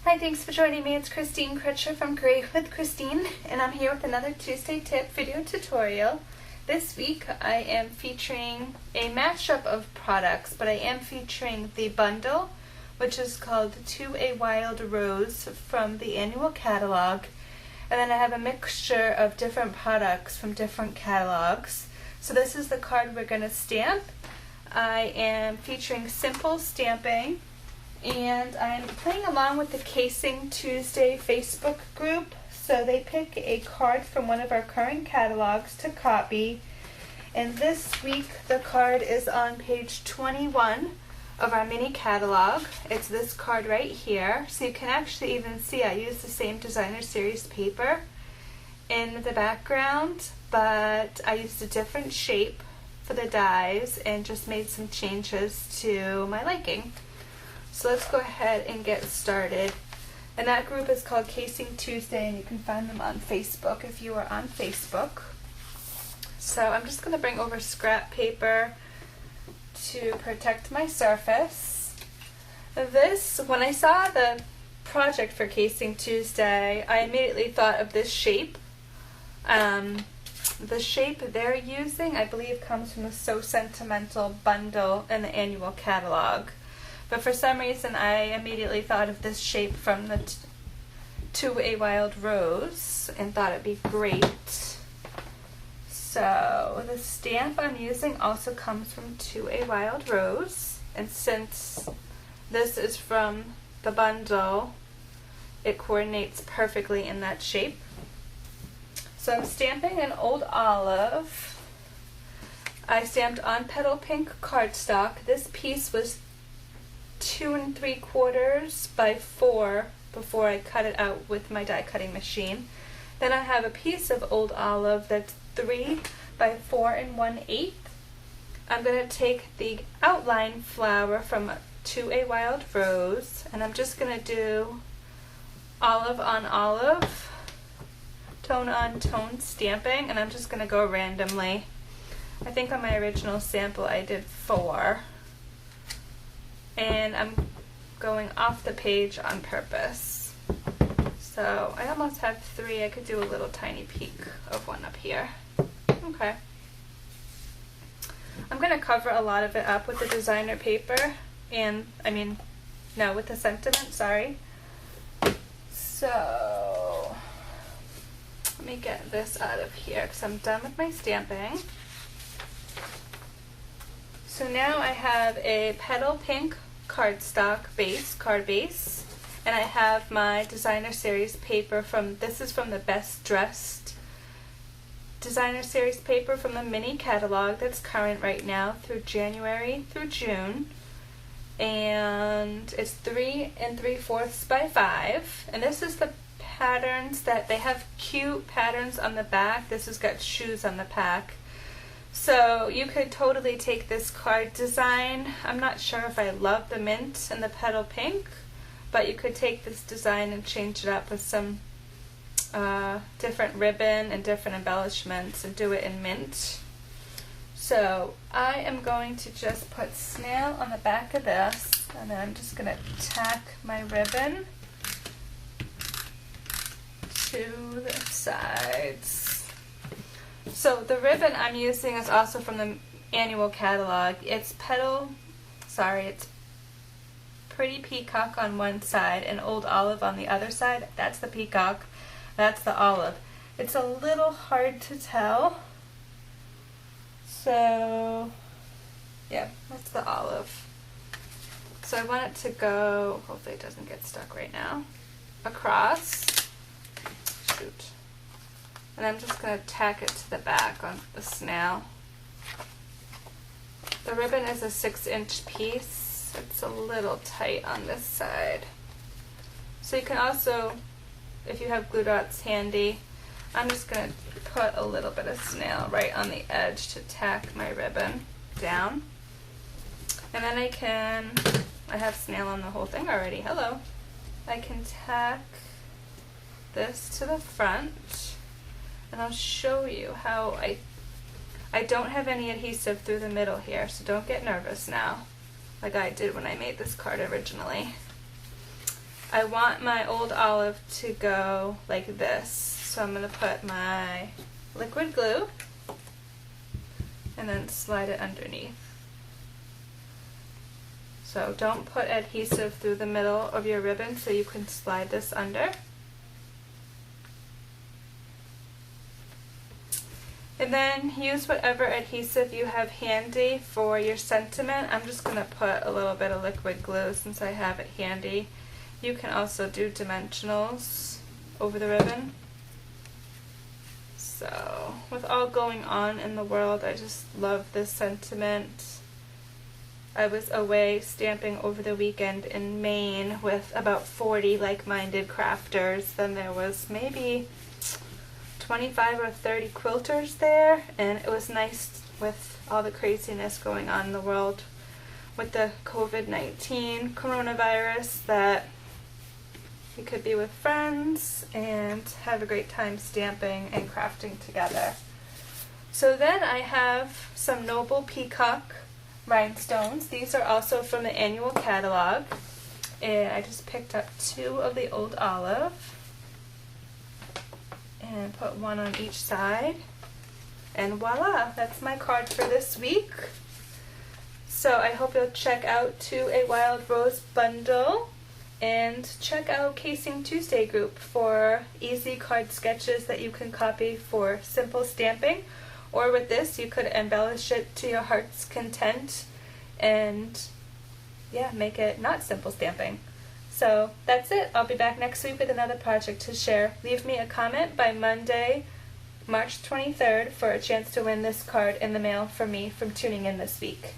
Hi, thanks for joining me. It's Christine Crutcher from Create with Christine, and I'm here with another Tuesday tip video tutorial. This week I am featuring a mashup of products, but I am featuring the bundle, which is called To a Wild Rose from the annual catalog. And then I have a mixture of different products from different catalogs. So this is the card we're going to stamp. I am featuring simple stamping. And I'm playing along with the Casing Tuesday Facebook group. So they pick a card from one of our current catalogs to copy. And this week the card is on page 21 of our mini catalog. It's this card right here. So you can actually even see I used the same designer series paper in the background, but I used a different shape for the dies and just made some changes to my liking. So let's go ahead and get started. And that group is called Casing Tuesday, and you can find them on Facebook if you are on Facebook. So I'm just going to bring over scrap paper to protect my surface. This, when I saw the project for Casing Tuesday, I immediately thought of this shape. The shape they're using, I believe, comes from the So Sentimental bundle in the annual catalog. But for some reason, I immediately thought of this shape from the To a Wild Rose and thought it'd be great. So the stamp I'm using also comes from To a Wild Rose. And since this is from the bundle, it coordinates perfectly in that shape. So I'm stamping an Old Olive. I stamped on Petal Pink cardstock. This piece was 2 3/4 by 4 before I cut it out with my die cutting machine. Then I have a piece of Old Olive that's 3 by 4 1/8. I'm going to take the outline flower from To a Wild Rose, and I'm just going to do olive on olive, tone on tone stamping, and I'm just going to go randomly. I think on my original sample I did 4. And I'm going off the page on purpose. So I almost have 3. I could do a little tiny peek of one up here. Okay. I'm going to cover a lot of it up with the designer paper with the sentiment, sorry. So let me get this out of here because I'm done with my stamping. So now I have a Petal Pink cardstock card base, and I have my designer series paper this is from the Best Dressed designer series paper from the mini catalog that's current right now through January through June, and it's 3 3/4 by 5, and this is the patterns that they have. Cute patterns on the back. This has got shoes on the back. So you could totally take this card design. I'm not sure if I love the mint and the Petal Pink, but you could take this design and change it up with some different ribbon and different embellishments and do it in mint. So I am going to just put snail on the back of this, and then I'm just going to tack my ribbon to the sides. So the ribbon I'm using is also from the annual catalog. It's Pretty Peacock on one side and Old Olive on the other side. That's the peacock, that's the olive. It's a little hard to tell. So yeah, that's the olive. So I want it to go, hopefully it doesn't get stuck right now, across. Shoot. And I'm just going to tack it to the back on the snail. The ribbon is a 6-inch piece. It's a little tight on this side. So you can also, if you have glue dots handy, I'm just going to put a little bit of snail right on the edge to tack my ribbon down. And then I have snail on the whole thing already. Hello. I can tack this to the front. And I'll show you how I don't have any adhesive through the middle here, so don't get nervous now, like I did when I made this card originally. I want my old olive to go like this. So I'm going to put my liquid glue and then slide it underneath. So don't put adhesive through the middle of your ribbon so you can slide this under. And then use whatever adhesive you have handy for your sentiment. I'm just going to put a little bit of liquid glue since I have it handy. You can also do dimensionals over the ribbon. So, with all going on in the world, I just love this sentiment. I was away stamping over the weekend in Maine with about 40 like-minded crafters. Then there was maybe 25 or 30 quilters there, and it was nice with all the craziness going on in the world with the COVID-19 coronavirus that we could be with friends and have a great time stamping and crafting together. So then I have some Noble Peacock rhinestones. These are also from the annual catalog, and I just picked up 2 of the old olive and put 1 on each side, and voila, that's my card for this week. So I hope you'll check out To a Wild Rose bundle and check out Casing Tuesday group for easy card sketches that you can copy for simple stamping. Or with this, you could embellish it to your heart's content and yeah, make it not simple stamping. So that's it. I'll be back next week with another project to share. Leave me a comment by Monday, March 23rd for a chance to win this card in the mail from me from tuning in this week.